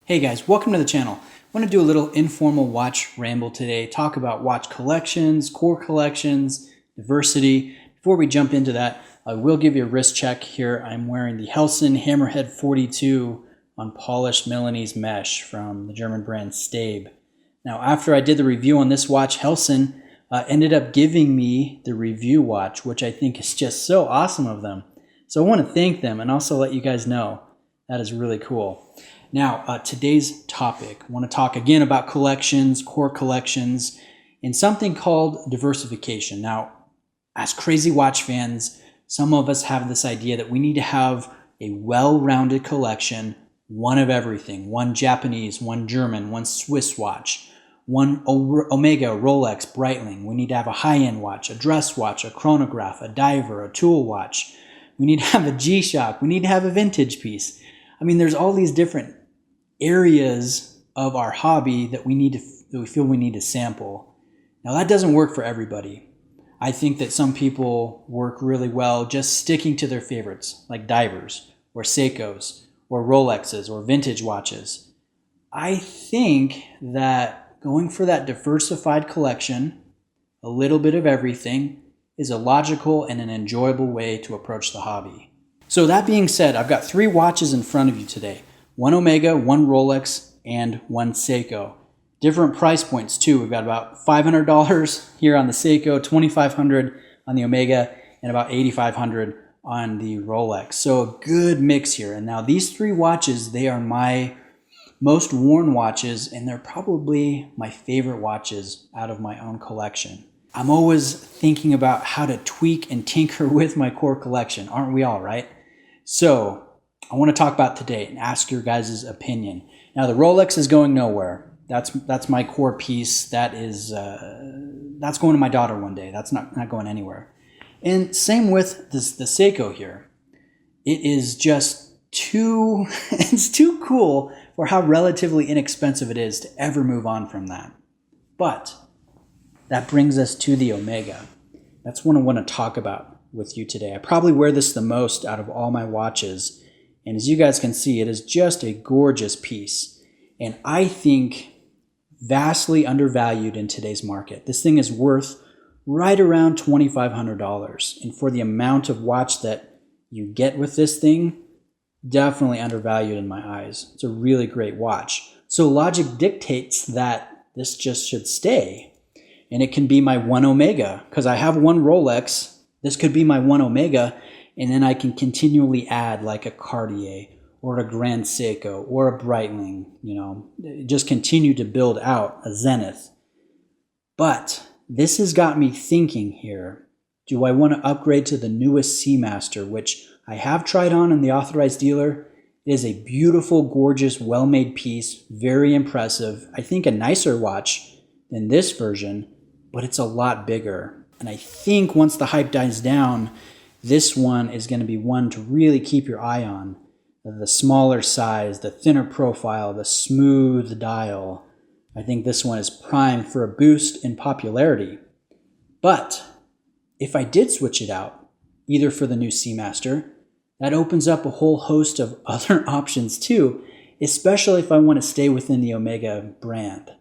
Hey guys, welcome to the channel. I want to do a little informal watch ramble today, talk about watch collections, core collections, diversity. Before we jump into that, I will give you a wrist check here. I'm wearing the Helson Hammerhead 42 on polished Milanese mesh from the German brand Stabe. Now, after I did the review on this watch, Helson ended up giving me the review watch, which I think is just so awesome of them. So I want to thank them and also let you guys know that is really cool. Now, today's topic, I want to talk again about collections, core collections, and something called diversification. Now, as crazy watch fans, some of us have this idea that we need to have a well-rounded collection, one of everything, one Japanese, one German, one Swiss watch, one Omega, Rolex, Breitling. We need to have a high-end watch, a dress watch, a chronograph, a diver, a tool watch. We need to have a G-Shock. We need to have a vintage piece. I mean, there's all these different areas of our hobby that we feel we need to sample. Now, that doesn't work for everybody. I think that some people work really well just sticking to their favorites, like divers, or Seikos, or Rolexes, or vintage watches. I think that going for that diversified collection, a little bit of everything, is a logical and an enjoyable way to approach the hobby. So that being said, I've got 3 watches in front of you today. One Omega, one Rolex, and one Seiko. Different price points too. We've got about $500 here on the Seiko, $2,500 on the Omega, and about $8,500 on the Rolex. So a good mix here. And now these 3 watches, they are my most worn watches, and they're probably my favorite watches out of my own collection. I'm always thinking about how to tweak and tinker with my core collection. Aren't we all, right? So I want to talk about today and ask your guys' opinion. Now, the Rolex is going nowhere. That's my core piece. That's going to my daughter one day. That's not going anywhere. And same with the Seiko here. It is just it's too cool for how relatively inexpensive it is to ever move on from that. But that brings us to the Omega. That's what I want to talk about with you today. I probably wear this the most out of all my watches. And as you guys can see, it is just a gorgeous piece. And I think vastly undervalued in today's market. This thing is worth right around $2,500. And for the amount of watch that you get with this thing, definitely undervalued in my eyes. It's a really great watch. So logic dictates that this just should stay. And it can be my one Omega, because I have one Rolex. This could be my one Omega. And then I can continually add like a Cartier or a Grand Seiko or a Breitling, just continue to build out a Zenith. But this has got me thinking here, do I want to upgrade to the newest Seamaster, which I have tried on in the authorized dealer. It is a beautiful, gorgeous, well-made piece, very impressive. I think a nicer watch than this version, but it's a lot bigger. And I think once the hype dies down, this one is going to be one to really keep your eye on. The smaller size, the thinner profile, the smooth dial. I think this one is primed for a boost in popularity. But if I did switch it out, either for the new Seamaster, that opens up a whole host of other options too, especially if I want to stay within the Omega brand.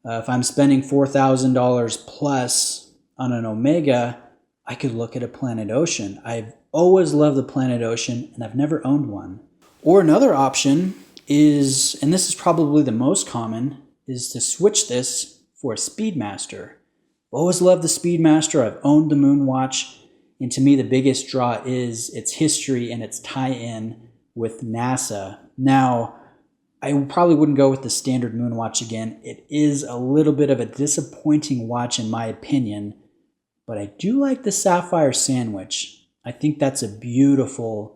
If I'm spending $4,000 plus on an Omega, I could look at a Planet Ocean. I've always loved the Planet Ocean, and I've never owned one. Or another option is, and this is probably the most common, is to switch this for a Speedmaster. I've always loved the Speedmaster. I've owned the Moonwatch, and to me the biggest draw is its history and its tie-in with NASA. Now, I probably wouldn't go with the standard Moonwatch again. It is a little bit of a disappointing watch in my opinion, but I do like the Sapphire Sandwich. I think that's a beautiful,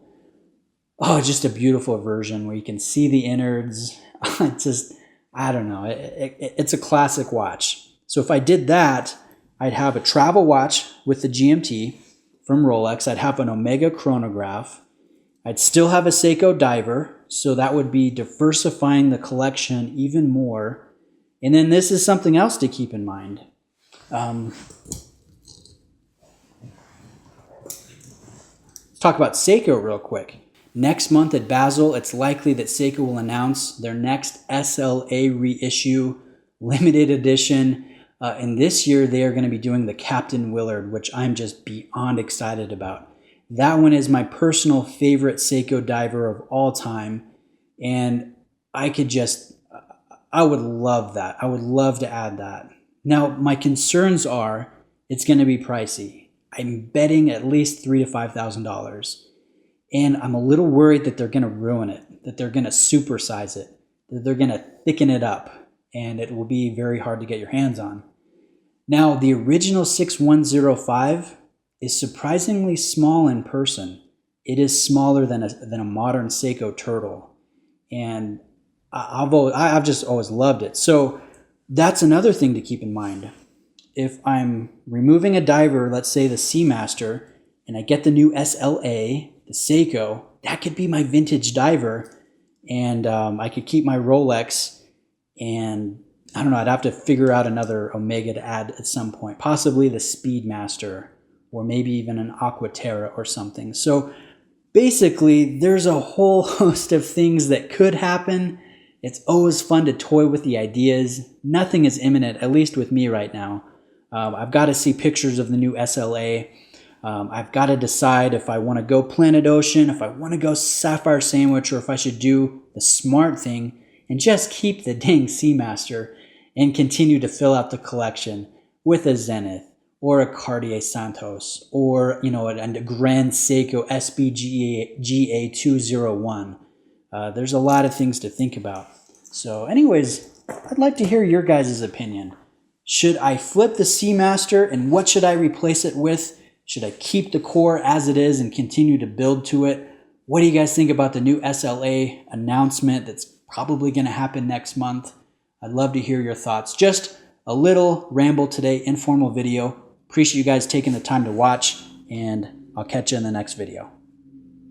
just a beautiful version where you can see the innards. I don't know. It's a classic watch. So if I did that, I'd have a travel watch with the GMT from Rolex. I'd have an Omega chronograph. I'd still have a Seiko diver. So that would be diversifying the collection even more. And then this is something else to keep in mind. Talk about Seiko real quick. Next month at Basel, it's likely that Seiko will announce their next SLA reissue, limited edition. And this year, they are going to be doing the Captain Willard, which I'm just beyond excited about. That one is my personal favorite Seiko diver of all time. And I would love that. I would love to add that. Now, my concerns are it's going to be pricey. I'm betting at least $3,000 to $5,000. And I'm a little worried that they're going to ruin it, that they're going to supersize it, that they're going to thicken it up, and it will be very hard to get your hands on. Now, the original 6105 is surprisingly small in person. It is smaller than a modern Seiko turtle. And I've just always loved it. So that's another thing to keep in mind. If I'm removing a diver, let's say the Seamaster, and I get the new SLA, the Seiko, that could be my vintage diver. And I could keep my Rolex, and I don't know, I'd have to figure out another Omega to add at some point, possibly the Speedmaster, or maybe even an Aquaterra or something. So basically, there's a whole host of things that could happen. It's always fun to toy with the ideas. Nothing is imminent, at least with me right now. I've got to see pictures of the new SLA. I've got to decide if I want to go Planet Ocean, if I want to go Sapphire Sandwich, or if I should do the smart thing and just keep the dang Seamaster and continue to fill out the collection with a Zenith or a Cartier Santos or, a Grand Seiko SBGA 201. There's a lot of things to think about. So anyways, I'd like to hear your guys' opinion. Should I flip the Seamaster, and what should I replace it with? Should I keep the core as it is and continue to build to it? What do you guys think about the new SLA announcement that's probably going to happen next month? I'd love to hear your thoughts. Just a little ramble today, informal video. Appreciate you guys taking the time to watch, and I'll catch you in the next video.